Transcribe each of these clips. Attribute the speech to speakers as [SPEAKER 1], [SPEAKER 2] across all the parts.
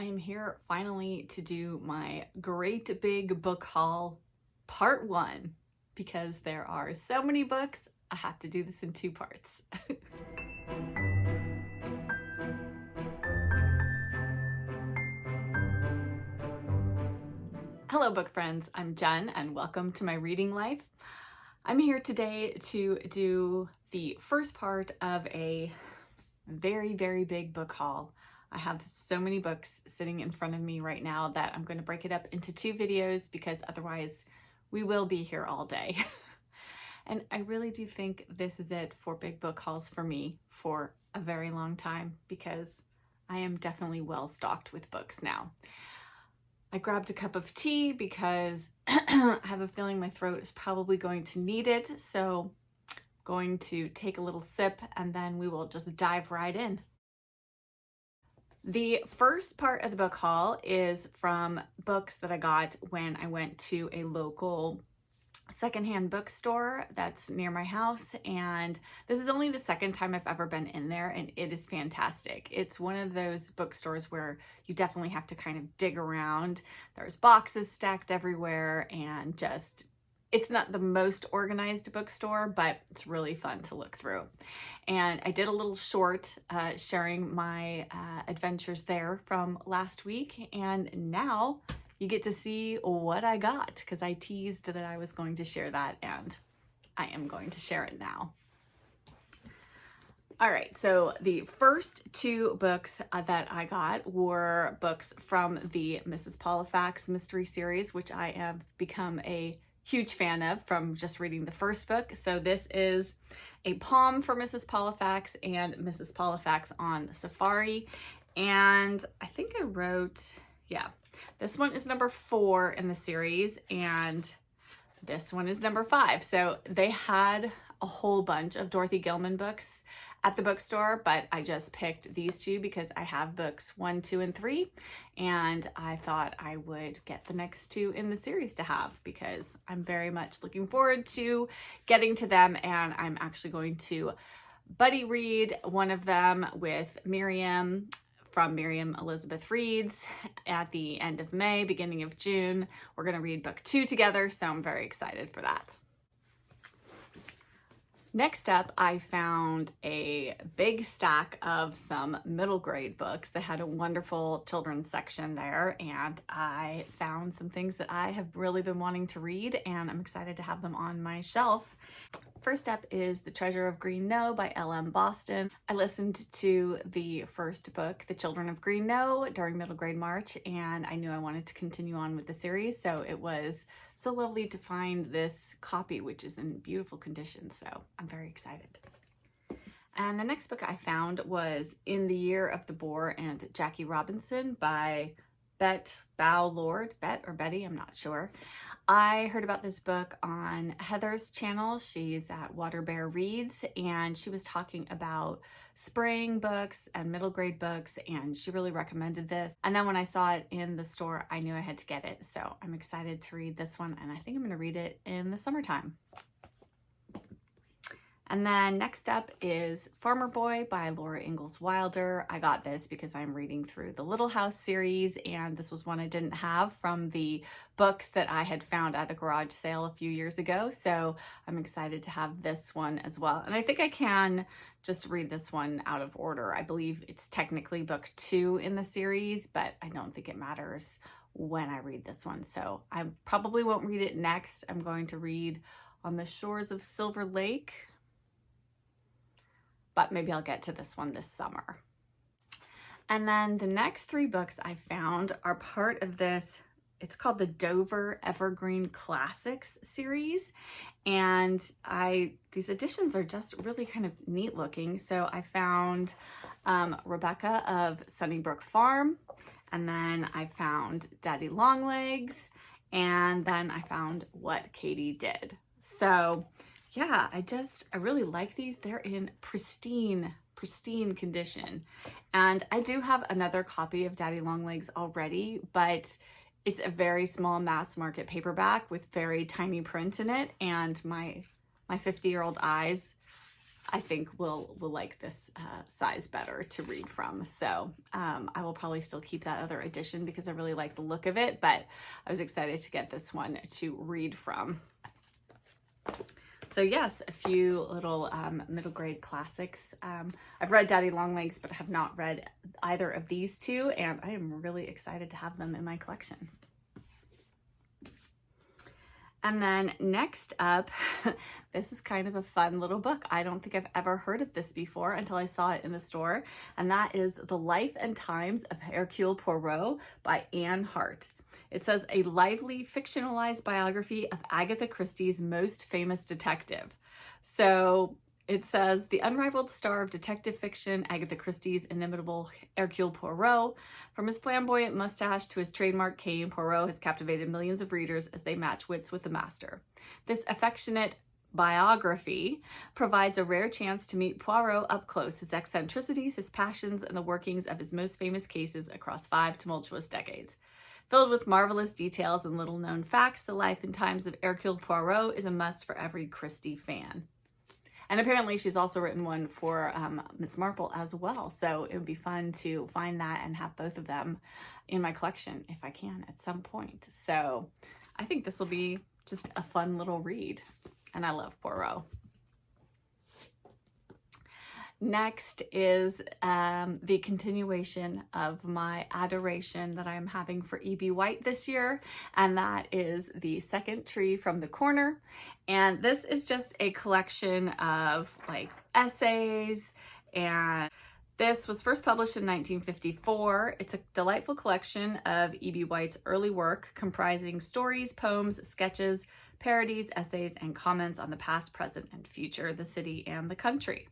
[SPEAKER 1] I am here finally to do my great big book haul part one because there are so many books. I have to do this in two parts. Hello book friends, I'm Jen and welcome to my reading life. I'm here today to do the first part of a very big book haul. I have so many books sitting in front of me right now that I'm going to break it up into two videos because otherwise we will be here all day. And I really do think this is it for big book hauls for me for a very long time because I am definitely well stocked with books now. I grabbed a cup of tea because I have a feeling my throat is probably going to need it. So I'm going to take a little sip and then we will just dive right in. The first part of the book haul is from books that I got when I went to a local secondhand bookstore that's near my house, and this is only the second time I've ever been in there, and it is fantastic. It's one of those bookstores where you definitely have to kind of dig around. There's boxes stacked everywhere, and just it's not the most organized bookstore, but it's really fun to look through. And I did a little short sharing my adventures there from last week, and now you get to see what I got because I teased that I was going to share that, and I am going to share it now. All right, so the first two books that I got were books from the Mrs. Paulifax mystery series, which I have become a huge fan of from just reading the first book. So this is A Palm for Mrs. Paulifax and Mrs. Paulifax on Safari. And I think I wrote, this one is number 4 in the series and this one is number 5. So they had a whole bunch of Dorothy Gilman books at the bookstore, but I just picked these two because I have books 1, 2, and 3, and I thought I would get the next two in the series to have because I'm very much looking forward to getting to them, and I'm actually going to buddy read one of them with Miriam from Miriam Elizabeth Reads at the end of May, beginning of June. We're going to read book 2 together, so I'm very excited for that. Next up, I found a big stack of some middle grade books that had a wonderful children's section there, and I found some things that I have really been wanting to read, and I'm excited to have them on my shelf. First up is The Treasure of Green Knowe by L.M. Boston. I listened to the first book, The Children of Green Knowe, during middle grade March, and I knew I wanted to continue on with the series, so it was so lovely to find this copy, which is in beautiful condition, so I'm very excited. And the next book I found was In the Year of the Boar and Jackie Robinson by Bet Bowlord, Bet or Betty, I'm not sure. I heard about this book on Heather's channel. She's at Water Bear Reads, and she was talking about spring books and middle grade books, and she really recommended this. And then when I saw it in the store, I knew I had to get it. So I'm excited to read this one, and I think I'm going to read it in the summertime. And then next up is Farmer Boy by Laura Ingalls Wilder. I got this because I'm reading through the Little House series, and this was one I didn't have from the books that I had found at a garage sale a few years ago. So I'm excited to have this one as well. And I think I can just read this one out of order. I believe it's technically book 2 in the series, but I don't think it matters when I read this one. So I probably won't read it next. I'm going to read On the Shores of Silver Lake, but maybe I'll get to this one this summer. And then the next 3 books I found are part of this, it's called the Dover Evergreen Classics series. And these editions are just really kind of neat looking. So I found Rebecca of Sunnybrook Farm, and then I found Daddy Longlegs, and then I found What Katie Did. So yeah, I really like these. They're in pristine condition. And I do have another copy of Daddy Longlegs already, but it's a very small mass market paperback with very tiny print in it. And my 50-year-old eyes I think will like this size better to read from. So I will probably still keep that other edition because I really like the look of it, but I was excited to get this one to read from. So yes, a few little middle grade classics. I've read Daddy Longlegs, but I have not read either of these two, and I am really excited to have them in my collection. And then next up, this is kind of a fun little book. I don't think I've ever heard of this before until I saw it in the store, and that is The Life and Times of Hercule Poirot by Anne Hart. It says a lively, fictionalized biography of Agatha Christie's most famous detective. So it says the unrivaled star of detective fiction, Agatha Christie's inimitable Hercule Poirot. From his flamboyant mustache to his trademark cane, Poirot has captivated millions of readers as they match wits with the master. This affectionate biography provides a rare chance to meet Poirot up close, his eccentricities, his passions, and the workings of his most famous cases across 5 tumultuous decades. Filled with marvelous details and little-known facts, The Life and Times of Hercule Poirot is a must for every Christie fan. And apparently she's also written one for Miss Marple as well. So it would be fun to find that and have both of them in my collection if I can at some point. So I think this will be just a fun little read. And I love Poirot. Next is the continuation of my adoration that I'm having for E.B. White this year, and that is The Second Tree from the Corner. And this is just a collection of like essays, and this was first published in 1954. It's a delightful collection of E.B. White's early work comprising stories, poems, sketches, parodies, essays, and comments on the past, present, and future, the city and the country.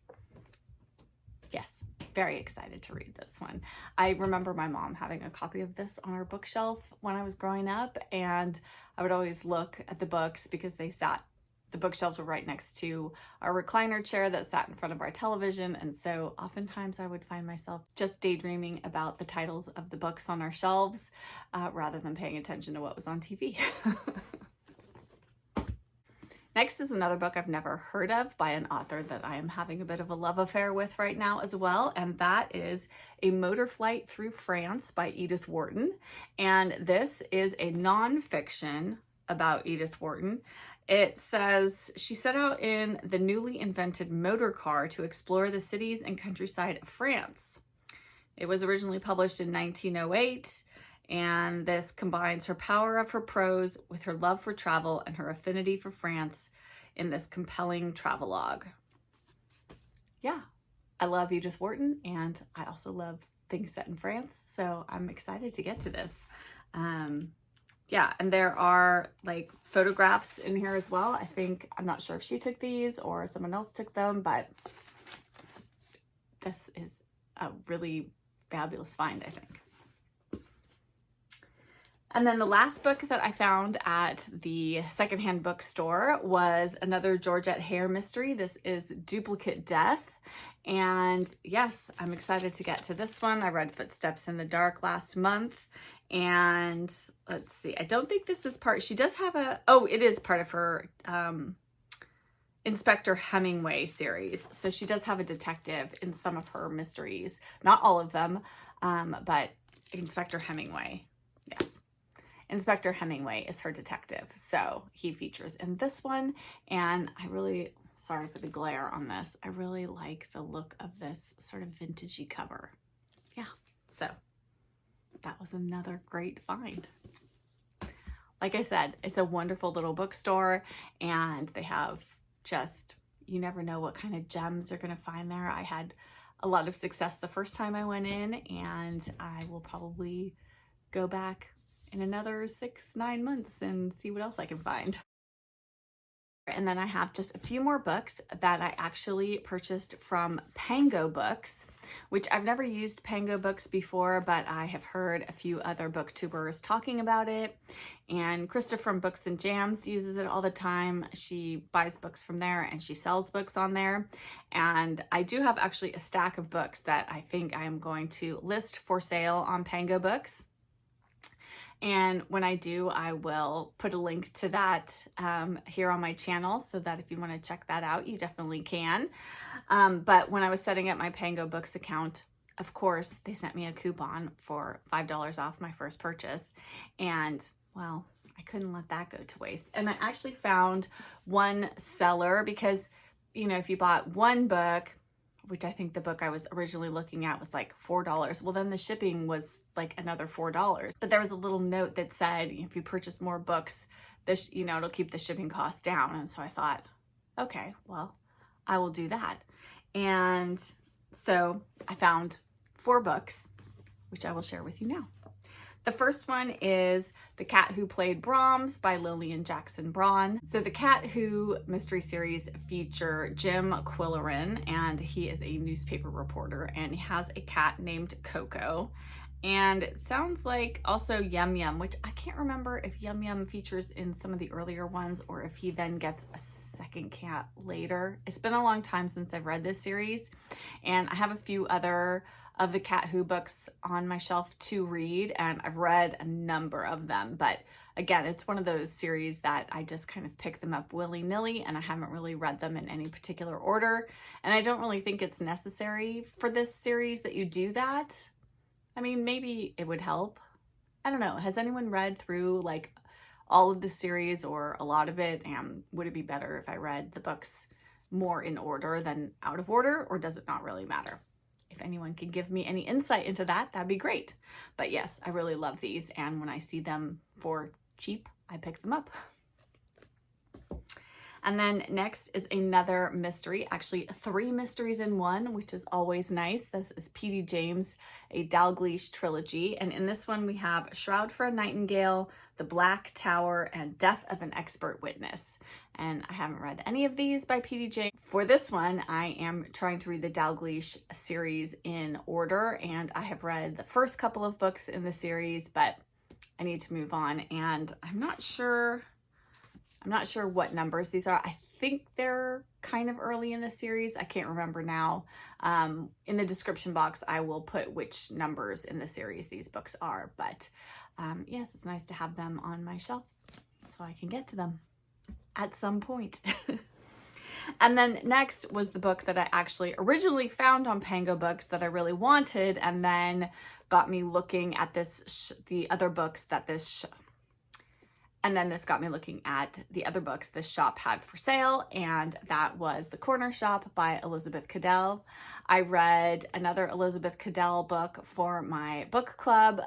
[SPEAKER 1] Yes, very excited to read this one. I remember my mom having a copy of this on our bookshelf when I was growing up, and I would always look at the books because the bookshelves were right next to our recliner chair that sat in front of our television, and so oftentimes I would find myself just daydreaming about the titles of the books on our shelves rather than paying attention to what was on TV. Next is another book I've never heard of by an author that I am having a bit of a love affair with right now as well, and that is A Motor Flight Through France by Edith Wharton. And this is a nonfiction about Edith Wharton. It says she set out in the newly invented motor car to explore the cities and countryside of France. It was originally published in 1908. And this combines her power of her prose with her love for travel and her affinity for France in this compelling travelogue. Yeah, I love Edith Wharton, and I also love things set in France, so I'm excited to get to this. Yeah, and there are like photographs in here as well. I'm not sure if she took these or someone else took them, but this is a really fabulous find, I think. And then the last book that I found at the secondhand bookstore was another Georgette Hare mystery. This is Duplicate Death. And yes, I'm excited to get to this one. I read Footsteps in the Dark last month. And let's see, I don't think this is she does have it is part of her Inspector Hemingway series. So she does have a detective in some of her mysteries. Not all of them, but Inspector Hemingway, yes. Inspector Hemingway is her detective, so he features in this one, and sorry for the glare on this, I really like the look of this sort of vintagey cover. Yeah, so that was another great find. Like I said, it's a wonderful little bookstore, and they have you never know what kind of gems you're going to find there. I had a lot of success the first time I went in, and I will probably go back in another 6-9 months and see what else I can find. And then I have just a few more books that I actually purchased from Pango Books, which I've never used Pango Books before, but I have heard a few other booktubers talking about it. And Krista from Books and Jams uses it all the time. She buys books from there and she sells books on there. And I do have actually a stack of books that I think I'm going to list for sale on Pango Books. And when I do, I will put a link to that here on my channel, so that if you want to check that out, you definitely can. But when I was setting up my Pango Books account, of course, they sent me a coupon for $5 off my first purchase. And well, I couldn't let that go to waste. And I actually found one seller because, you know, if you bought one book, which I think the book I was originally looking at was like $4. Well, then the shipping was like another $4. But there was a little note that said, if you purchase more books, this, you know, it'll keep the shipping costs down. And so I thought, okay, well, I will do that. And so I found 4 books, which I will share with you now. The first one is The Cat Who Played Brahms by Lillian Jackson Braun. So the Cat Who mystery series feature Jim Quillerin, and he is a newspaper reporter, and he has a cat named Coco. And it sounds like also Yum Yum, which I can't remember if Yum Yum features in some of the earlier ones or if he then gets a second cat later. It's been a long time since I've read this series, and I have a few other of the Cat Who books on my shelf to read, and I've read a number of them. But again, it's one of those series that I just kind of pick them up willy-nilly, and I haven't really read them in any particular order. And I don't really think it's necessary for this series that you do that. I mean, maybe it would help. I don't know. Has anyone read through like all of the series or a lot of it? And would it be better if I read the books more in order than out of order, or does it not really matter? If anyone can give me any insight into that, that'd be great. But yes, I really love these, and when I see them for cheap, I pick them up. And then next is another mystery, actually 3 mysteries in one, which is always nice. This is P.D. James, a Dalgleish trilogy. And in this one, we have Shroud for a Nightingale, The Black Tower, and Death of an Expert Witness. And I haven't read any of these by P.D. James. For this one, I am trying to read the Dalgleish series in order, and I have read the first couple of books in the series, but I need to move on. And I'm not sure what numbers these are. I think they're kind of early in the series. I can't remember now. In the description box, I will put which numbers in the series these books are. But yes, it's nice to have them on my shelf so I can get to them at some point. And then next was the book that I actually originally found on Pango Books that I really wanted, and then got me looking at the other books that this got me looking at the other books this shop had for sale, and that was The Corner Shop by Elizabeth Cadell. I read another Elizabeth Cadell book for my book club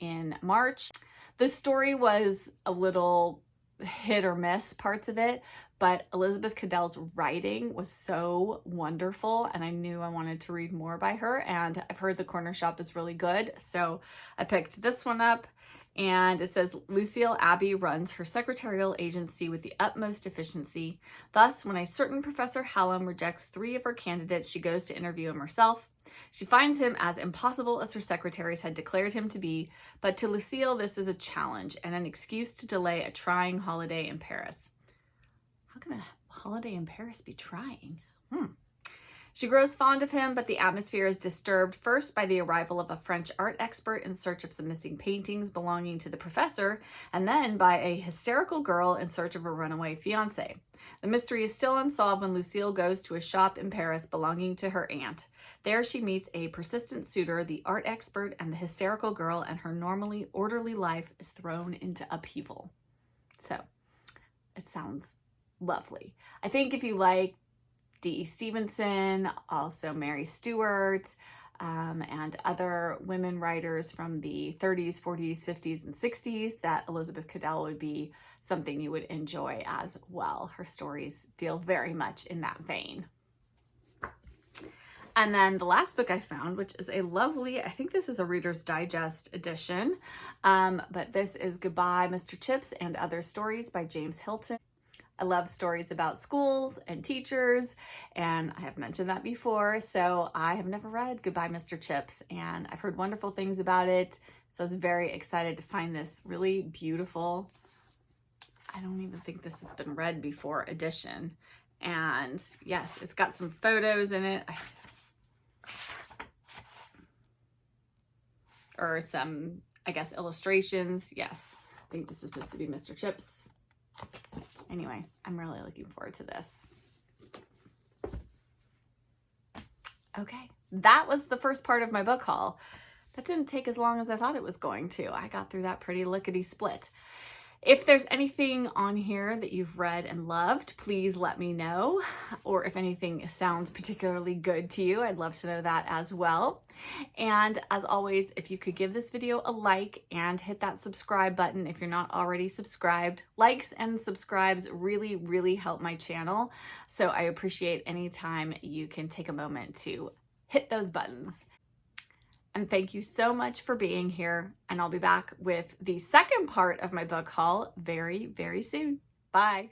[SPEAKER 1] in March. The story was a little hit or miss, parts of it, but Elizabeth Cadell's writing was so wonderful, and I knew I wanted to read more by her, and I've heard The Corner Shop is really good, so I picked this one up. And it says, Lucille Abbey runs her secretarial agency with the utmost efficiency. Thus, when a certain Professor Hallam rejects 3 of her candidates, she goes to interview him herself. She finds him as impossible as her secretaries had declared him to be, but to Lucille, this is a challenge and an excuse to delay a trying holiday in Paris. How can a holiday in Paris be trying? She grows fond of him, but the atmosphere is disturbed first by the arrival of a French art expert in search of some missing paintings belonging to the professor, and then by a hysterical girl in search of a runaway fiancé. The mystery is still unsolved when Lucille goes to a shop in Paris belonging to her aunt. There she meets a persistent suitor, the art expert, and the hysterical girl, and her normally orderly life is thrown into upheaval. So, it sounds lovely. I think if you like D.E. Stevenson, also Mary Stuart, and other women writers from the 30s, 40s, 50s, and 60s, that Elizabeth Cadell would be something you would enjoy as well. Her stories feel very much in that vein. And then the last book I found, which is a lovely, I think this is a Reader's Digest edition, but this is Goodbye, Mr. Chips and Other Stories by James Hilton. I love stories about schools and teachers, and I have mentioned that before, so I have never read Goodbye, Mr. Chips, and I've heard wonderful things about it, so I was very excited to find this really beautiful, I don't even think this has been read before, edition. And yes, it's got some photos in it, or some I guess, illustrations. Yes, I think this is supposed to be Mr. Chips. Anyway, I'm really looking forward to this. Okay, that was the first part of my book haul. That didn't take as long as I thought it was going to. I got through that pretty lickety-split. If there's anything on here that you've read and loved, please let me know. Or if anything sounds particularly good to you, I'd love to know that as well. And as always, if you could give this video a like and hit that subscribe button if you're not already subscribed. Likes and subscribes really, really help my channel. So I appreciate any time you can take a moment to hit those buttons. And thank you so much for being here. And I'll be back with the second part of my book haul very, very soon. Bye.